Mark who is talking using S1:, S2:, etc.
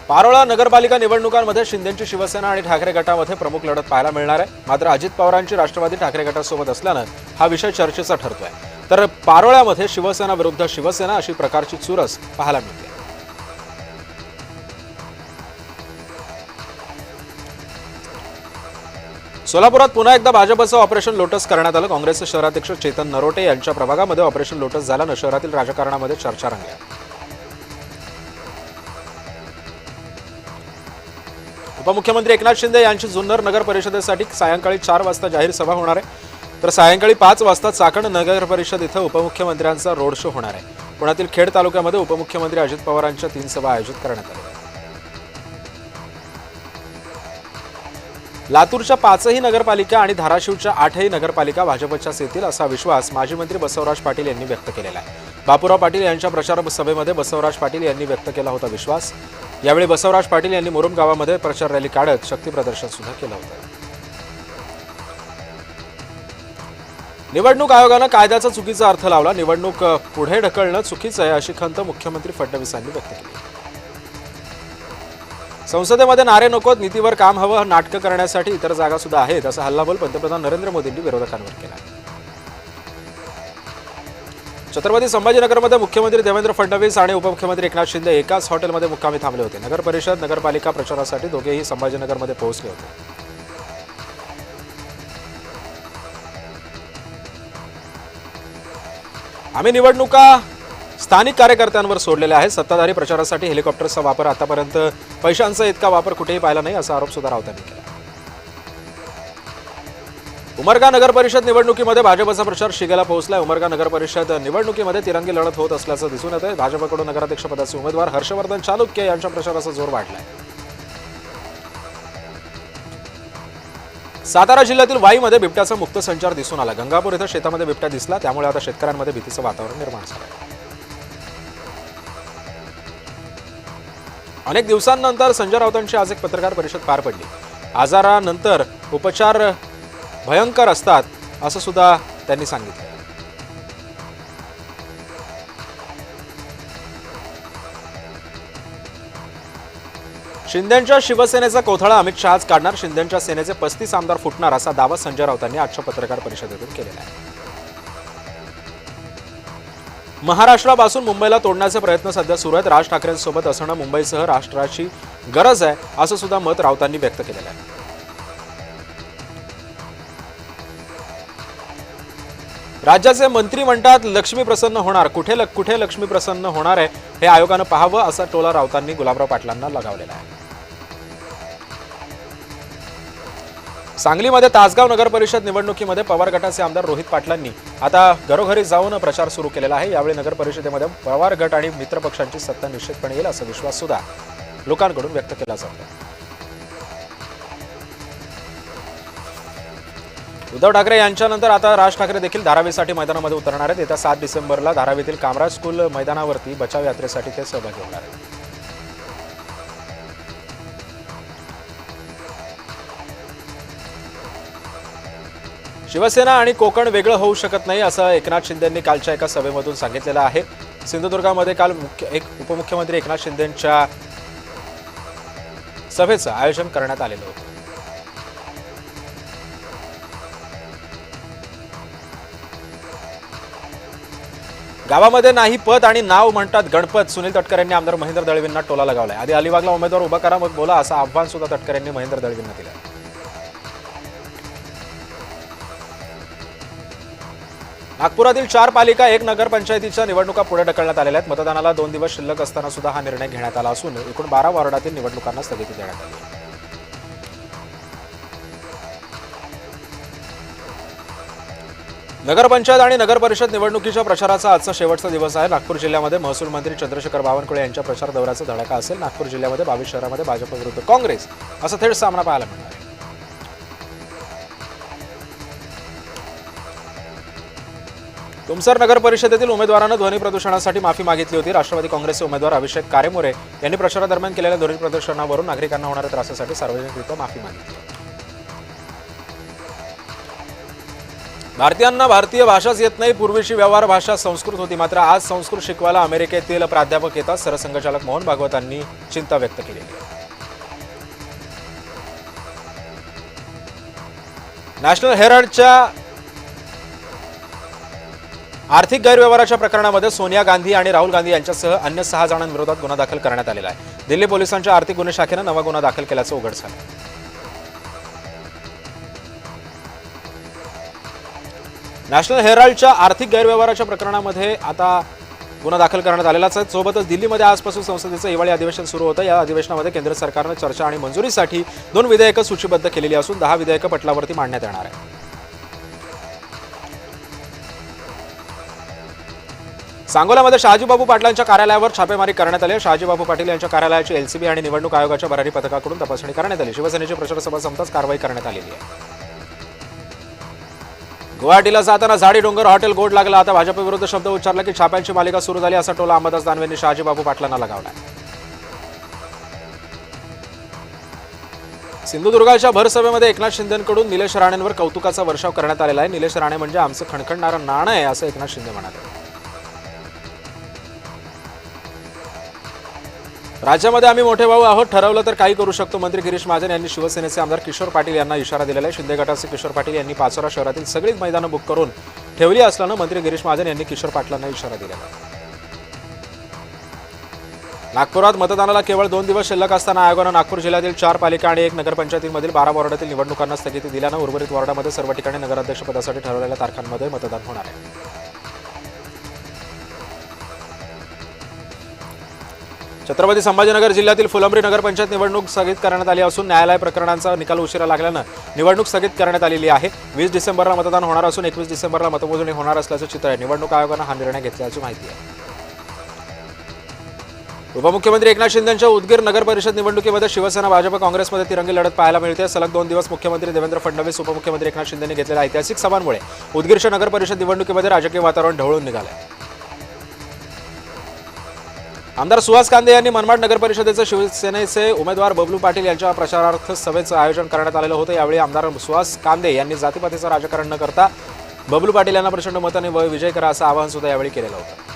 S1: पारोळा नगरपालिका निवडणुकांमध्ये शिंदेची शिवसेना आणि ठाकरे गटामध्ये प्रमुख लढत पाहायला मिळणार आहे। मात्र अजित पवारांची राष्ट्रवादी ठाकरे गटासोबत असल्यानं हा विषय चर्चेचा ठरतोय। तर पारोळ्यामध्ये शिवसेना विरुद्ध शिवसेना अशी प्रकारची चुरस पाहायला मिळते। सोलापुरात पुन्हा एकदा भाजपचं ऑपरेशन लोटस करण्यात आलं। काँग्रेसचे शहराध्यक्ष चेतन नरोटे यांच्या प्रभागामध्ये ऑपरेशन लोटस झाल्यानं शहरातील राजकारणामध्ये चर्चा रंगली। उपमुख्यमंत्री एकनाथ शिंदे यांची जुन्नर नगर परिषदेसाठी सायंकाळी 4 वाजता जाहीर सभा होणार आहे। तर सायंकाळी 5 वाजता चाकण नगर परिषद इथं उपमुख्यमंत्र्यांचा रोड शो होणार आहे। पुण्यातील खेड तालुक्यामध्ये उपमुख्यमंत्री अजित पवारांच्या 3 सभा आयोजित करण्यात आल्या आहेत। लातूरच्या 5ही नगरपालिका आणि धाराशिवच्या 8ही नगरपालिका भाजपच्याच येतील असा विश्वास माजी मंत्री बसवराज पाटील यांनी व्यक्त केलेला आहे। बापूराव पाटील यांच्या प्रचार सभेमध्ये बसवराज पाटील यांनी व्यक्त केला होता विश्वास। यावेळी बसवराज पाटील यांनी मुरुम गावामध्ये प्रचार रॅली काढत शक्ती प्रदर्शन सुद्धा केलं होतं। निवडणूक आयोगानं कायद्याचा चुकीचा अर्थ लावला, निवडणूक पुढे ढकलणं चुकीचं आहे अशी खंत मुख्यमंत्री फडणवीसांनी व्यक्त केली। संसदेमध्ये नारे नकोत, नीतीवर काम हवं, नाटकं करण्यासाठी इतर जागा सुद्धा आहेत असा हल्लाबोल पंतप्रधान नरेंद्र मोदींनी विरोधकांवर केला। छत्रपती संभाजीनगरमध्ये मुख्यमंत्री देवेंद्र फडणवीस आणि उपमुख्यमंत्री एकनाथ शिंदे एकाच हॉटेलमध्ये मुक्कामी थांबले होते। नगर परिषद नगरपालिका प्रचारासाठी दोघेही संभाजीनगरमध्ये पोहोचले होते। आम्ही निवडणुका स्थानिक कार्यकर्त्यांवर सोडलेल्या आहेत। सत्ताधारी प्रचारासाठी हेलिकॉप्टरचा वापर आतापर्यंत पैशांचा इतका वापर कुठेही पाहिला नाही असा आरोप सुद्धा राऊतांनी केला। उमरगा नगर परिषद निवडणुकीमध्ये भाजपचा प्रचार शिगेला पोहोचलाय। उमरगा नगर परिषद निवडणुकीमध्ये तिरंगी लढत होत असल्याचं दिसून येत आहे। भाजपकडून नगराध्यक्षपदाचे उमेदवार हर्षवर्धन चालुक्य यांच्या प्रचाराचा जोर वाढलाय। सातारा जिल्ह्यातील वाईमध्ये बिबट्याचा मुक्त संचार दिसून आला। गंगापूर इथं शेतामध्ये बिबट्या दिसला, त्यामुळे आता शेतकऱ्यांमध्ये भीतीचं वातावरण निर्माण झालंय। अनेक दिवसांनंतर संजय राऊतांची आज एक पत्रकार परिषद पार पडली। आजारानंतर उपचार भयंकर असतात असं सुद्धा त्यांनी सांगितलं। शिंदेंच्या शिवसेनेचा कोथळा अमित शहाच काढणार, शिंदेंच्या सेनेचे 35 आमदार फुटणार असा दावा संजय राऊतांनी आजच्या पत्रकार परिषदेतून केलेला आहे। महाराष्ट्रापासून मुंबईला तोडण्याचे प्रयत्न सध्या सुरू आहेत। राज ठाकरेंसोबत असणं मुंबईसह राष्ट्राची गरज आहे असं सुद्धा मत राऊतांनी व्यक्त केलेलं आहे। राज्याचे मंत्री म्हणतात लक्ष्मी प्रसन्न होणार, कुठे लक्ष्मी प्रसन्न होणार आहे हे आयोगानं पाहावं असा टोला राऊतांनी गुलाबराव पाटलांना लगावलेला आहे। सांगलीमध्ये तासगाव नगर परिषद निवडणुकीमध्ये पवार गटाचे आमदार रोहित पाटलांनी आता घरोघरी जाऊन प्रचार सुरू केलेला आहे। यावेळी नगर परिषदेमध्ये पवार गट आणि मित्र पक्षांची सत्ता निश्चितपणे येईल असा विश्वास सुद्धा लोकांकडून व्यक्त केला जातो। उद्धव ठाकरे यांच्यानंतर आता राज ठाकरे देखील धारावीसाठी मैदानामध्ये उतरणार आहेत। येत्या 7 डिसेंबरला धारावीतील कामराज स्कूल मैदानावरती बचाव यात्रेसाठी ते सहभागी होणार आहेत। शिवसेना आणि कोकण वेगळं होऊ शकत नाही असं एकनाथ शिंदेंनी कालच्या एका सभेमधून सांगितलेलं आहे। सिंधुदुर्गामध्ये काल उपमुख्यमंत्री एकनाथ शिंदेंच्या सभेचं आयोजन करण्यात आलेलं होतं। गावामध्ये नाही पद आणि नाव म्हणतात गणपत, सुनील तटकरे यांनी आमदार महेंद्र दळवींना टोला लगावलाय। आधी अलिबागला उमेदवार उभा करा मग बोला असं आव्हान सुद्धा तटकरे यांनी महेंद्र दळवींना दिलं। नागपुरातील 4 पालिका 1 नगरपंचायतीच्या निवडणुका पुढे ढकलण्यात आलेल्या आहेत। मतदानाला 2 दिवस शिल्लक असताना सुद्धा हा निर्णय घेण्यात आला असून एकूण 12 वॉर्डातील निवडणुकांना स्थगिती देण्यात आली आहे। नगरपंचायत आणि नगर परिषद निवडणुकीच्या प्रचाराचा आजचा शेवटचा दिवस आहे। नागपूर जिल्ह्यामध्ये महसूल मंत्री चंद्रशेखर बावनकुळे यांच्या प्रचार दौऱ्याचा धडाका असेल। नागपूर जिल्ह्यामध्ये 22 शहरामध्ये भाजप विरुद्ध काँग्रेस असा थेट सामना पाहायला मिळणार आहे। तुमसर नगर परिषदेतील उमेदवारांना ध्वनी प्रदूषणासाठी माफी मागितली होती। राष्ट्रवादी काँग्रेसचे उमेदवार अभिषेक कारेमोरे यांनी प्रचारादरम्यान केलेल्या ध्वनी प्रदूषणावरून नागरिकांना होणाऱ्या त्रासासाठी सार्वजनिकरित्या माफी मागितली। भारतीयांना भारतीय भाषाच येत नाही. पूर्वीची व्यवहार भाषा संस्कृत होती, मात्र आज संस्कृत शिकवायला अमेरिकेतील प्राध्यापक येतात. सरसंघचालक मोहन भागवतांनी चिंता व्यक्त केली आहे. नॅशनल हेराल्डच्या आर्थिक गैरव्यवहाराच्या प्रकरणामध्ये सोनिया गांधी आणि राहुल गांधी यांच्यासह अन्य 6 जणांविरोधात गुन्हा दाखल करण्यात आलेला आहे. दिल्ली पोलिसांच्या आर्थिक गुन्हे शाखेनं नवा गुन्हा दाखल केल्याचं उघड झालं. नॅशनल हेराल्डच्या आर्थिक गैरव्यवहाराच्या प्रकरणामध्ये आता गुन्हा दाखल करण्यात आलेलाच आहे. सोबतच दिल्लीमध्ये आजपासून संसदेचं हिवाळी अधिवेशन सुरू होतं. या अधिवेशनामध्ये केंद्र सरकारनं चर्चा आणि मंजुरीसाठी 2 विधेयकं सूचीबद्ध केलेली असून 10 विधेयकं पटलावरती मांडण्यात येणार आहे. सांगोल्यामध्ये शहाजीबाबू पाटलांच्या कार्यालयावर छापेमारी करण्यात आली. शहाजीबाबू पाटील यांच्या कार्यालयाची एलसीबी आणि निवडणूक आयोगाच्या भरारी पथकाकडून तपासणी करण्यात आली. शिवसेनेची प्रचार सभा संपताच कारवाई करण्यात आलेली आहे. गुवाहाटीला जाताना झाडी डोंगर हॉटेल गोड लागला. आता भाजपविरुद्ध शब्द उच्चारला की छाप्यांची मालिका सुरू झाली, असा टोला अंबादास दानवेंनी शहाजीबाबू पाटलांना लगावला. सिंधुदुर्गाच्या भरसभेमध्ये एकनाथ शिंदेकडून निलेश राणेंवर कौतुकाचा वर्षाव करण्यात आलेला आहे. निलेश राणे म्हणजे आमचं खणखणणारं नाणं आहे, असं एकनाथ शिंदे म्हणाले. राज्यामध्ये आम्ही मोठे भाऊ आहोत, ठरवलं तर काही करू शकतो. मंत्री गिरीश महाजन यांनी शिवसेनेचे आमदार किशोर पाटील यांना इशारा दिलेला आहे. शिंदे गटाचे किशोर पाटील यांनी पाचोरा शहरातील सगळीच मैदानं बुक करून ठेवली असल्यानं मंत्री गिरीश महाजन यांनी किशोर पाटलांना इशारा दिलेला आहे. नागपुरात मतदानाला केवळ 2 दिवस शिल्लक असताना आयोगानं नागपूर जिल्ह्यातील 4 पालिका आणि 1 नगरपंचायतींमधील 12 वॉर्डातील निवडणुकांना स्थगिती दिल्यानं उर्वरित वॉर्डामध्ये सर्व ठिकाणी नगराध्यक्षपदासाठी ठरवलेल्या तारखांमध्ये मतदान होणार आहे. छत्रपती संभाजीनगर जिल्ह्यातील फुलंब्री नगरपंचायत निवडणूक स्थगित करण्यात आली असून न्यायालय प्रकरणांचा निकाल उशिरा लागल्यानं निवडणूक स्थगित करण्यात आलेली आहे. 20 डिसेंबरला मतदान होणार असून 21 डिसेंबरला मतमोजणी होणार असल्याचं चित्र आहे. निवडणूक आयोगानं हा निर्णय घेतल्याची माहिती आहे. उपमुख्यमंत्री एकनाथ शिंदेंच्या उदगीर नगर परिषद निवडणुकीमध्ये शिवसेना भाजप काँग्रेसमध्ये तिरंगी लढत पाहायला मिळते. सलग 2 दिवस मुख्यमंत्री देवेंद्र फडणवीस उपमुख्यमंत्री एकनाथ शिंदेंनी घेतलेल्या ऐतिहासिक सभांमुळे उदगीरच्या नगर परिषद निवडणुकीमध्ये राजकीय वातावरण ढवळून निघाले. आमदार सुहास कांदे यांनी मनमाड नगर परिषदेचे शिवसेनेचे उमेदवार बबलू पाटील यांच्या प्रचारार्थ सभेचं आयोजन करण्यात आलेलं होतं. यावेळी आमदार सुहास कांदे यांनी जातीपातीचं राजकारण न करता बबलू पाटील यांना प्रचंड मताने विजय करा असं आवाहन सुद्धा यावेळी केलेलं होतं.